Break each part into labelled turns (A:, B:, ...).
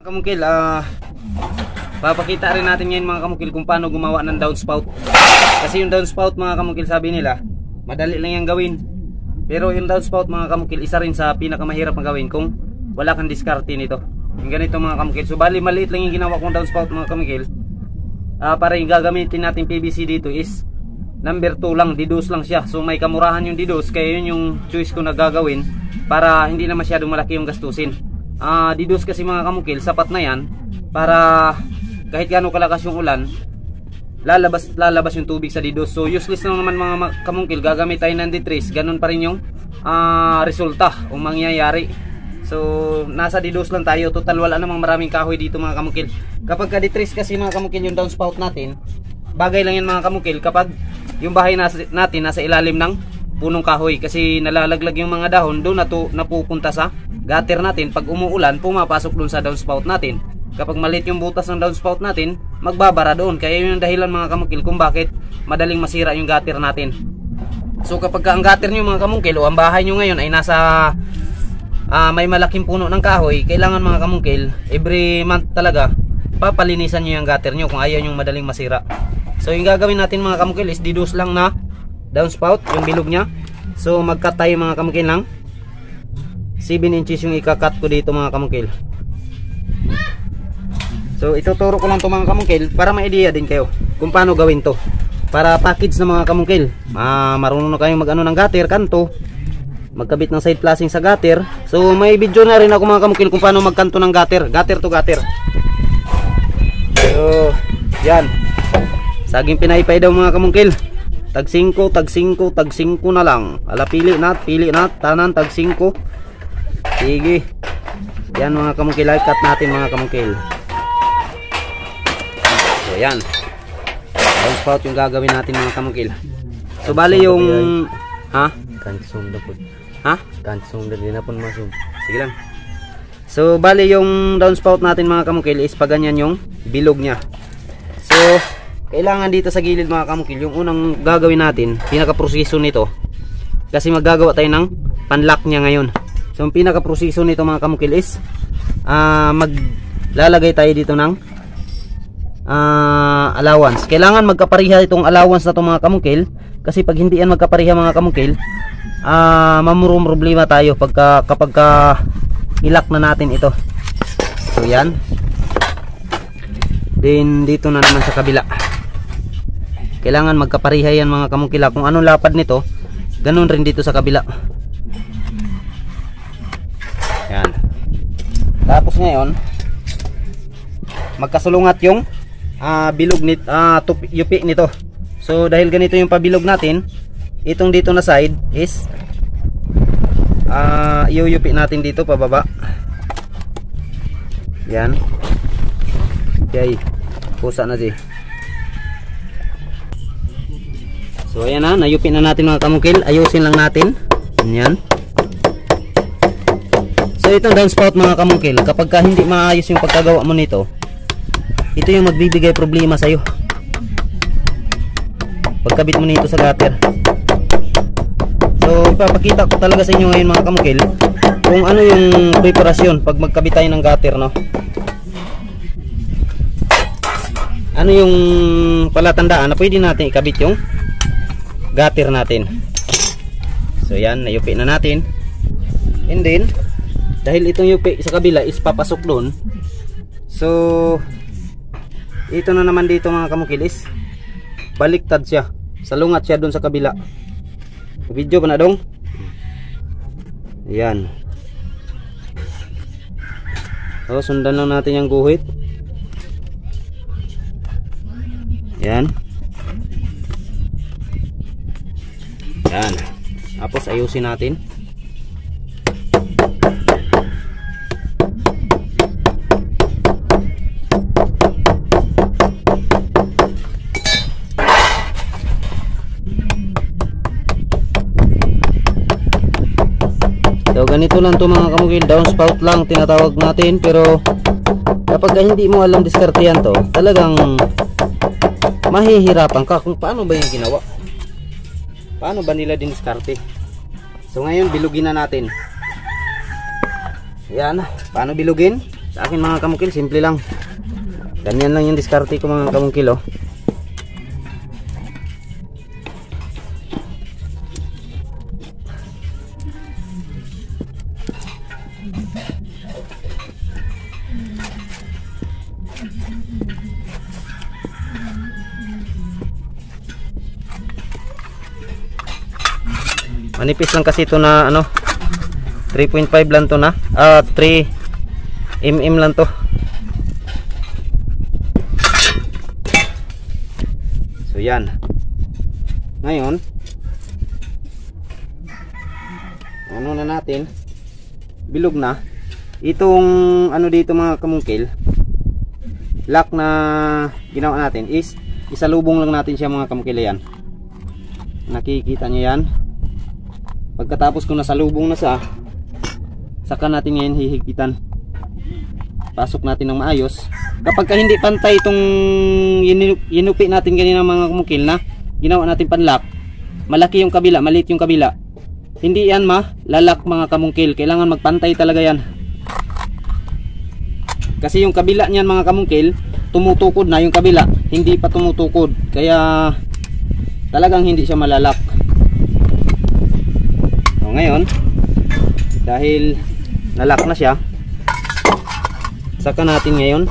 A: Kamukil, papakita rin natin ngayon mga kamukil kung paano gumawa ng downspout. Kasi yung downspout mga kamukil, sabi nila madali lang yung gawin. Pero yung downspout mga kamukil, isa rin sa pinakamahirap na gawin kung wala kang diskarte nito. Yung ganito mga kamukil. So bali maliit lang yung ginawa kong downspout mga kamukil. Para yung gagamitin natin PVC dito is number 2 lang, DDoS lang siya. So may kamurahan yung DDoS, kaya yun yung choice ko na gagawin para hindi na masyadong malaki yung gastusin. DDoS kasi mga kamukil, sapat na yan para kahit gaano kalakas yung ulan, lalabas yung tubig sa DDoS. So useless lang naman mga kamukil, gagamit tayo ng D-trace, ganun pa rin yung resulta o mangyayari. So nasa DDoS lang tayo, total wala namang maraming kahoy dito mga kamukil. Kapag ka D-trace kasi mga kamukil yung downspout natin, bagay lang yan mga kamukil kapag yung bahay natin nasa ilalim ng punong kahoy, kasi nalalaglag yung mga dahon doon napupunta sa gutter natin. Pag umuulan, pumapasok doon sa downspout natin. Kapag maliit yung butas ng downspout natin, magbabara doon. Kaya yun yung dahilan mga kamukil kung bakit madaling masira yung gutter natin. So kapag ang gutter nyo mga kamukil o ang bahay nyo ngayon ay nasa may malaking puno ng kahoy, kailangan mga kamukil every month talaga papalinisan nyo yung gutter nyo kung ayaw nyo madaling masira. So yung gagawin natin mga kamukil is DDoS lang na downspout, yung bilog nya. So mag-cut tayo mga kamukil ng 7 inches yung ika-cut ko dito mga kamukil. So ituturo ko lang to mga kamukil para ma-idea din kayo kung paano gawin to. Para package na mga kamukil, marunong na kayong mag-ano ng gutter, kanto, magkabit ng side flashing sa gutter. So may video na rin ako mga kamukil kung paano magkanto ng gutter to gutter. So yan, saging pinaypay daw mga kamukil, tag 5 na lang. Ala, pili na tanan tag 5. Sige, yan mga kamukil, cut natin mga kamukil. So yan, downspout yung gagawin natin mga kamukil. So bali yung kansong na po. Kansong na din na po masum. Sige lang. So bali yung downspout natin mga kamukil is pag ganyan yung bilog nya. So kailangan dito sa gilid mga kamukil, yung unang gagawin natin, pinaka-proseso nito, kasi maggagawa tayo ng panlock nya ngayon. So ang pinaka-proseso nito mga kamukil is maglalagay tayo dito ng allowance. Kailangan magkapariha itong allowance na ito mga kamukil, kasi pag hindi yan magkapariha mga kamukil, mamurong problema tayo kapag ilak na natin ito. So yan. Then dito na naman sa kabila, kailangan magkapariha yan mga kamukila. Kung anong lapad nito, ganun rin dito sa kabila. Yan. Tapos ngayon, magkasulungat yung bilog yupi nito. So dahil ganito yung pabilog natin, itong dito na side is iuyupi natin dito pababa. Yan. Okay, pusa na si. So ayan na, nayupi na natin mga kamukil. Ayusin lang natin. Yan. So itong downspout mga kamukil, kapag hindi maayos yung pagkagawa mo nito, ito yung magbibigay problema sa'yo pagkabit mo nito sa gutter. So ipapakita ko talaga sa inyo ngayon mga kamukil kung ano yung preparasyon pag magkabit tayo ng gutter, no? Ano yung palatandaan na pwede natin ikabit yung gutter natin. So yan, nayupi na natin. And then dahil itong yupi sa kabila is papasok doon, so ito na naman dito mga kamukil is baliktad siya, salungat siya doon sa kabila. Video ba na dong? Yan. So sundan lang natin yung guhit. Yan. Yan. Tapos ayusin natin. So ganito lang to mga kamukil, downspout lang tinatawag natin, pero kapag hindi mo alam diskartehan to, talagang mahihirapan ka kung paano ba yung ginawa, paano ba nila diniskarte. So ngayon bilugin na natin. Yan, paano bilugin? Sa akin mga kamukil, simple lang. Ganyan lang yung diskarte ko mga kamukil, oh. Manipis lang kasi ito na ano, 3.5 lang to na, 3 mm lang to. So yan. Ngayon, ano na natin, bilog na. Itong ano dito mga kamungkil, lock na ginawa natin is isalubong lang natin siya mga kamungkil. Yan, nakikita nyo yan. Pagkatapos kung nasalubong na siya, saka natin ngayon hihigpitan. Pasok natin ng maayos. Kapag ka hindi pantay itong yinupi natin ganyan mga kamukil na ginawa natin panlock, malaki yung kabila, maliit yung kabila, hindi yan malalak mga kamungkil. Kailangan magpantay talaga yan. Kasi yung kabila niyan mga kamungkil, tumutukod na, yung kabila hindi pa tumutukod. Kaya talagang hindi siya malalak. So ngayon, dahil nalock na siya, saka natin ngayon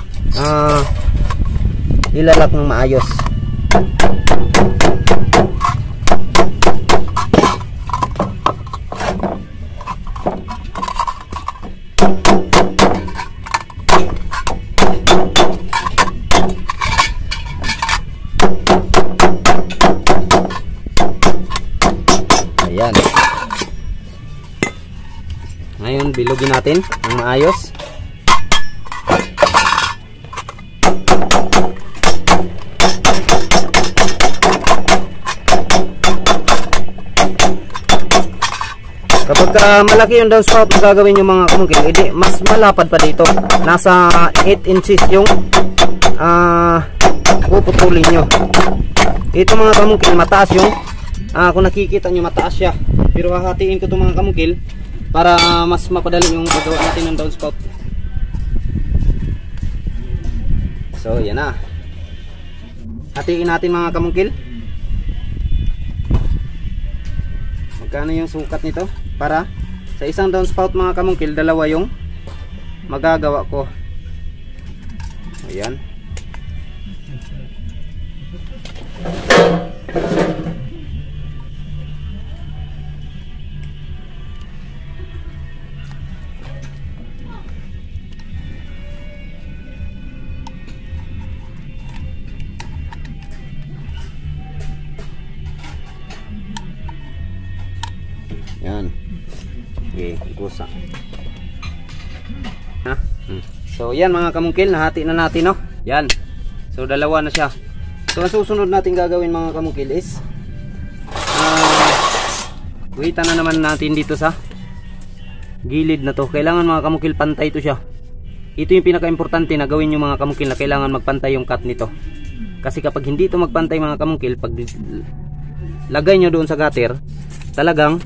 A: ilalak ng maayos. Ayan. Ngayon bilugin natin ng maayos. Kapag malaki yung downspout na gagawin yung mga kamungkil, edi mas malapad pa dito. Nasa 8 inches yung puputulin nyo. Ito mga kamungkil, mataas yung kung nakikita nyo, mataas siya. Pero hahatiin ko itong mga kamungkil para mas mapadali yung paggawa natin ng downspout. So yan na, hatiin natin mga kamungkil. Magkano yung sukat nito? Para sa isang downspout mga kamungkil, dalawa yung magagawa ko. Ayan. Yan. Okay, kusa. So yan mga kamungkil, nahati na natin, no? Yan. So dalawa na siya. So ang susunod natin gagawin mga kamungkil is guhitan na naman natin dito sa gilid na to. Kailangan mga kamungkil pantay to siya. Ito yung pinaka-importante na gawin yung mga kamungkil, na kailangan magpantay yung cut nito. Kasi kapag hindi ito magpantay mga kamungkil, pag lagay nyo doon sa gutter, talagang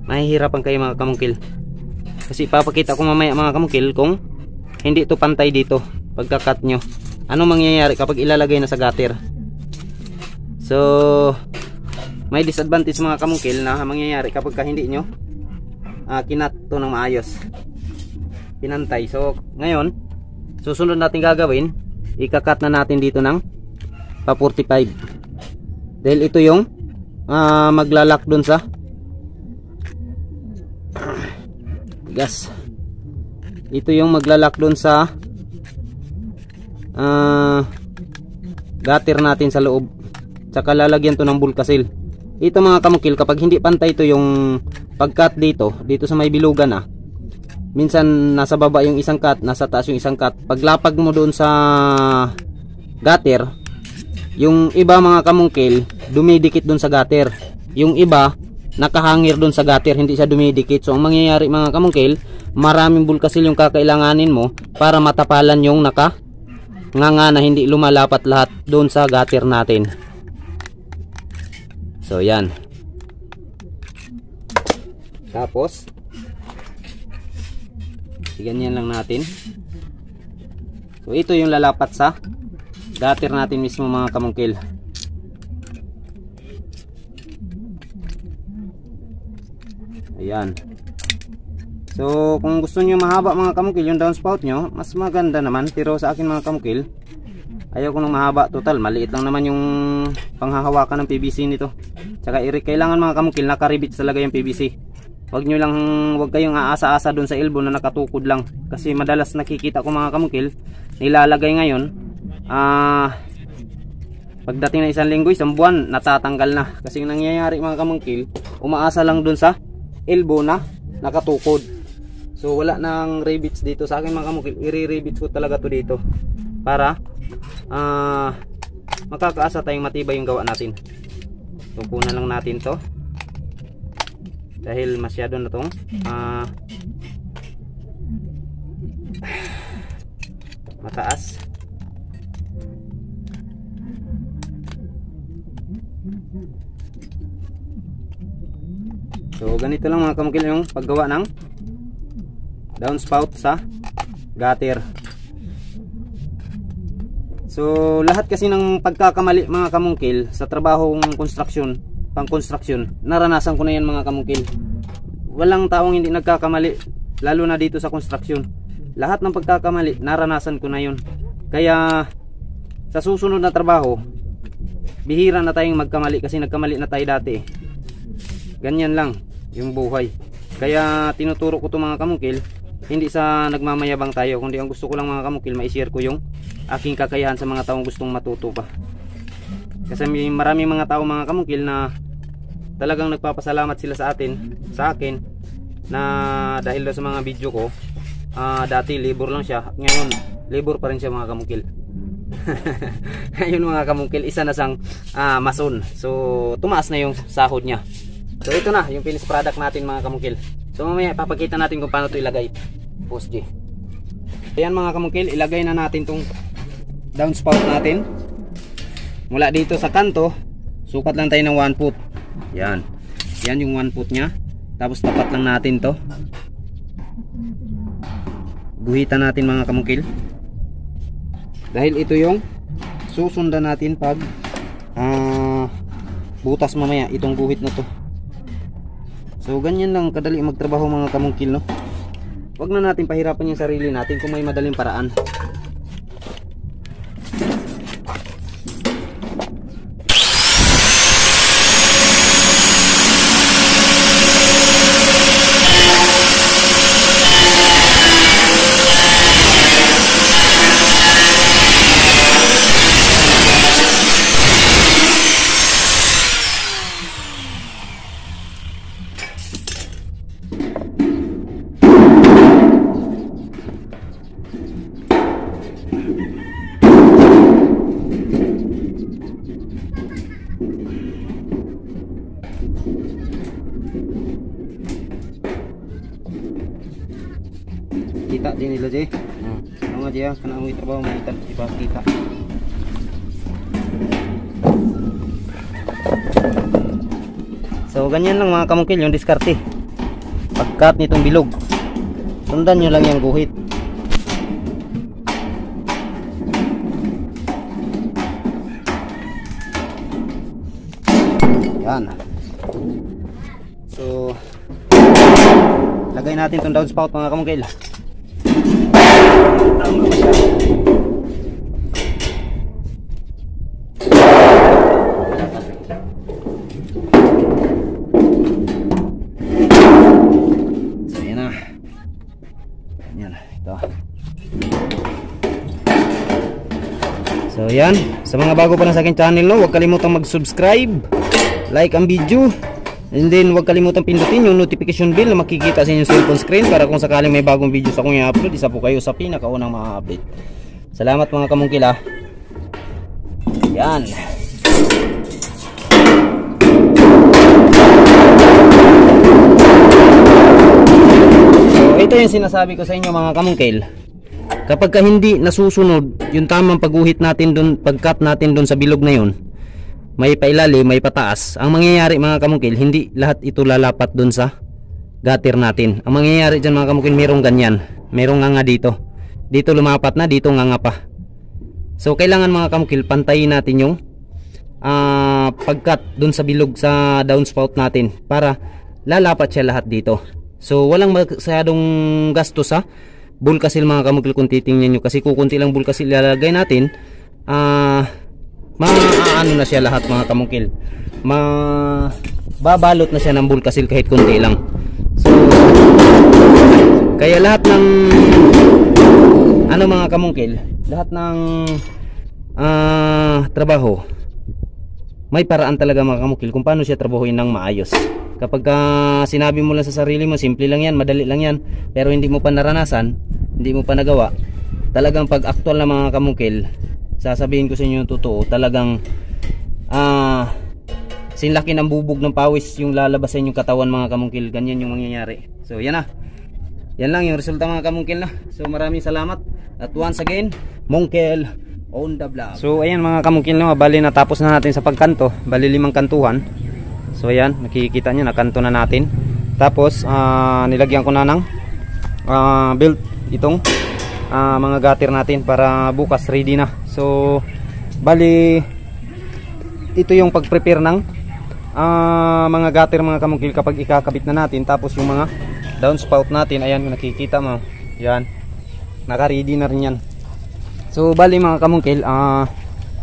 A: mahihirapan kayo mga kamungkil. Kasi papakita ko mamaya mga kamungkil kung hindi ito pantay dito pagka-cut nyo, ano mangyayari kapag ilalagay na sa gutter. So may disadvantage mga kamungkil na mangyayari kapag hindi nyo kinat to ng maayos, pinantay. So ngayon, susunod natin gagawin, ika-cut na natin dito ng pa 45, dahil ito yung maglalak dun sa gas. Ito yung maglalak doon sa gutter natin sa loob. Tsaka lalagyan to ng bulkasil. Ito mga kamukil, kapag hindi pantay ito yung pag-cut dito sa may bilugan, minsan nasa baba yung isang cut, nasa taas yung isang cut. Paglapag mo doon sa gutter, yung iba mga kamungkil dumidikit doon sa gutter, yung iba nakahangir doon sa gutter, hindi siya dumidikit. So ang mangyayari mga kamungkil, maraming bulkasil yung kakailanganin mo para matapalan yung nakanganga na hindi lumalapat lahat doon sa gutter natin. So yan. Tapos ganyan lang natin. So ito yung lalapat sa gutter natin mismo mga kamungkil. Ayan. So kung gusto nyo mahaba mga kamungkil yung downspout nyo, mas maganda naman. Pero sa akin mga kamungkil, ayaw ko nang mahaba. Total maliit lang naman yung panghahawakan ng PVC nito. Tsaka kailangan mga kamungkil nakaribit talaga yung PVC. Huwag kayong aasa-asa dun sa elbow na nakatukod lang. Kasi madalas nakikita ko mga kamungkil, nilalagay ngayon, pagdating na isang linggo, isang buwan, natatanggal na. Kasi nangyayari mga kamungkil, umaasa lang dun sa elbow na nakatukod. So wala nang rivets dito sa akin mga kamungkil. I-rivets ko talaga to dito para makakaasa tayong matibay yung gawa natin. So kunan lang natin to dahil masyado na tong mataas. So ganito lang mga kamungkil yung paggawa ng downspout sa gutter. So lahat kasi ng pagkakamali mga kamungkil sa trabahong construction, pang-construction, naranasan ko na yan mga kamungkil. Walang taong hindi nagkakamali, lalo na dito sa construction. Lahat ng pagkakamali naranasan ko na yun. Kaya sa susunod na trabaho, bihira na tayong magkamali kasi nagkamali na tayo dati. Ganyan lang yung buhay. Kaya tinuturo ko to mga kamungkil, hindi sa nagmamayabang tayo, kundi ang gusto ko lang mga kamungkil, ma-share ko yung aking kakayahan sa mga taong gustong matuto pa. Kasi may maraming mga tao mga kamungkil na talagang nagpapasalamat sila sa akin na dahil sa mga video ko. Dati labor lang siya, ngayon labor pa rin siya mga kamungkil. Ngayon mga kamungkil, isa na sang mason. So tumaas na yung sahod niya. So ito na yung finished product natin mga kamungkil. So mamaya ipapakita natin kung paano ito ilagay. Boss G. Ayan mga kamungkil, ilagay na natin tong downspout natin. Mula dito sa kanto, sukat lang tayo ng 1 foot. Yan. Yan yung 1 foot nya. Tapos tapat lang natin to. Guhitan natin mga kamungkil. Dahil ito yung susundan natin pag butas mamaya, itong guhit na to. So ganyan lang kadali magtrabaho mga kamungkil, no? Huwag na natin pahirapan yung sarili natin kung may madaling paraan. Kita din nila Jay. Ano nga Jay, kana mo trabaho mo kita. So ganyan lang mga kamungkil yung diskarte. Pagkat nitong bilog, sundan nyo lang yung guhit. Yan. So lagay natin itong downspout mga kamungkil. Tama ba siya? So yan na. Yan, ito. So yan, sa mga bago pa na sa akin channel, no, huwag kalimutang mag-subscribe, like ang video, and then huwag kalimutang pindutin yung notification bell na makikita sa inyong cellphone screen para kung sakaling may bagong video sa akong i-upload, isa po kayo sa pinakaunang ma-update. Salamat mga kamungkil ha. Yan. So ito yung sinasabi ko sa inyo mga kamungkil. Kapag ka hindi nasusunod yung tamang pagguhit natin dun, pag-cut natin dun sa bilog na yun, may pailalim, may pataas, ang mangyayari mga kamungkil, hindi lahat ito lalapat dun sa gutter natin. Ang mangyayari dyan mga kamungkil, merong ganyan, merong nga dito. dito lumapat na, dito nganga pa. So kailangan mga kamukil, pantayin natin yung pagkat dun sa bilog sa downspout natin para lalapat siya lahat dito. So walang masyadong gasto sa bulkasil mga kamukil kung titingnan nyo, kasi kukunti lang bulkasil ilalagay natin, maaano na siya lahat mga kamukil, babalot na siya ng bulkasil kahit kunti lang. So kaya lahat ng mga kamungkil, lahat ng trabaho, may paraan talaga mga kamungkil kung paano siya trabahuin ng maayos. Kapag sinabi mo lang sa sarili mo, simple lang yan, madali lang yan, pero hindi mo pa naranasan, hindi mo pa nagawa, talagang pag actual na mga kamungkil, sasabihin ko sa inyo yung totoo, talagang sinlaki ng bubog ng pawis yung lalabas sa inyong katawan mga kamungkil. Ganyan yung mangyayari. So yan na, yan lang yung resulta mga kamungkil na. So maraming salamat. At once again, Mongkel on the vlog. So ayan mga kamungkil na, bali natapos na natin sa pagkanto. Bali 5 kantuhan. So ayan, nakikita nyo, nakanto na natin. Tapos nilagyan ko na ng belt itong mga gutter natin para bukas ready na. So bali ito yung pag-prepare ng mga gutter mga kamungkil kapag ikakabit na natin. Tapos yung mga downspout natin, ayan kung nakikita mo, yan, naka-ready na rin yan. So bali mga kamungkil,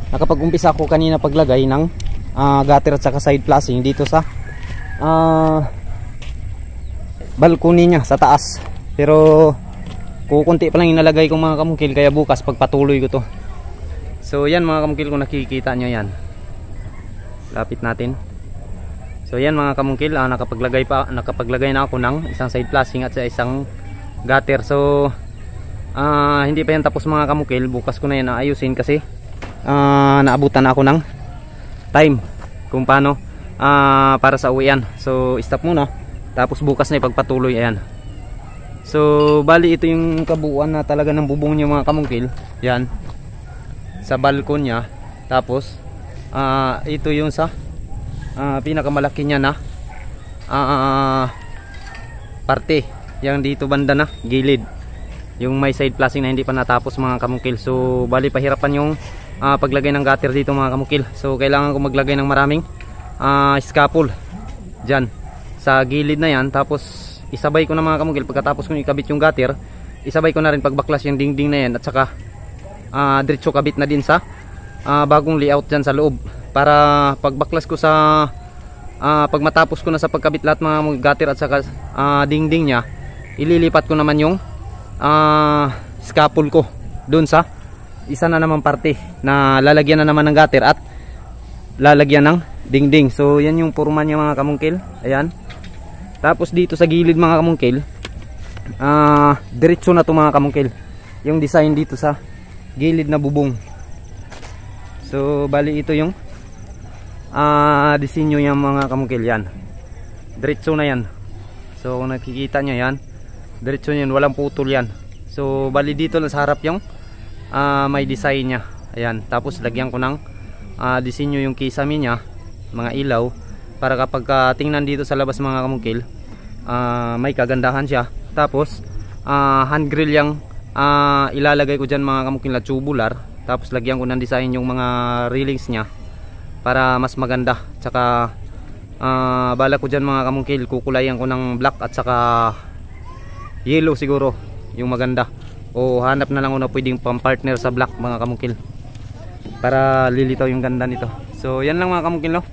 A: nakapag-umpisa ako kanina paglagay ng gutter at saka side flashing dito sa balcony nya sa taas, pero kukunti pa lang inalagay ko mga kamungkil, kaya bukas pagpatuloy ko to. So yan mga kamungkil, kung nakikita nyo yan, lapit natin. So yan mga kamungkil, nakapaglagay na ako ng isang side flashing at sa isang gutter. So hindi pa yan tapos mga kamungkil, bukas ko na yan aayusin kasi naabutan na ako ng time kung paano para sa uwian. So stop muna, tapos bukas na ipagpatuloy. Ayan. So bali ito yung kabuuan na talaga ng bubong nyo mga kamungkil, yan, sa balkon nya. Tapos ito yung sa pinakamalaki niya na parte, yang dito banda na gilid, yung may side flashing na hindi pa natapos mga kamungkil. So bali pahirapan yung paglagay ng gutter dito mga kamungkil. So kailangan ko maglagay ng maraming scaffold dyan sa gilid na yan. Tapos isabay ko na mga kamungkil, pagkatapos kong ikabit yung gutter, isabay ko na rin pagbaklas yung dingding na yan, at saka diretso kabit na din sa bagong layout dyan sa loob, para pagbaklas ko sa pag matapos ko na sa pagkabit lahat mga gutter at saka dingding nya, ililipat ko naman yung scaffold ko dun sa isa na naman parte na lalagyan na naman ng gutter at lalagyan ng dingding. So yan yung purma niya mga kamungkil. Ayan. Tapos dito sa gilid mga kamungkil, diretso na to mga kamungkil, yung design dito sa gilid na bubong. So bali ito yung disenyo yung mga kamungkil, yan, diretso na yan. So kung nakikita nyo yan, diretso yan, walang putol yan. So bali dito na sa harap yung may design nya. Ayan. Tapos lagyan ko ng disenyo yung kisame nya, mga ilaw, para kapag tingnan dito sa labas mga kamungkil, may kagandahan siya. Tapos hand grill yung ilalagay ko dyan mga kamungkil na tubular. Tapos lagyan ko ng design yung mga railings nya para mas maganda. Tsaka bala ko dyan mga kamungkil, kukulayan ko ng black at saka yellow siguro yung maganda, o hanap na lang ako na pwedeng pang-partner sa black mga kamungkil para lilitaw yung ganda nito. So yan lang mga kamungkil, no,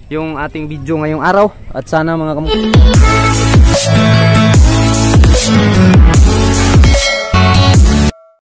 A: yung ating video ngayong araw. At sana mga kamungkil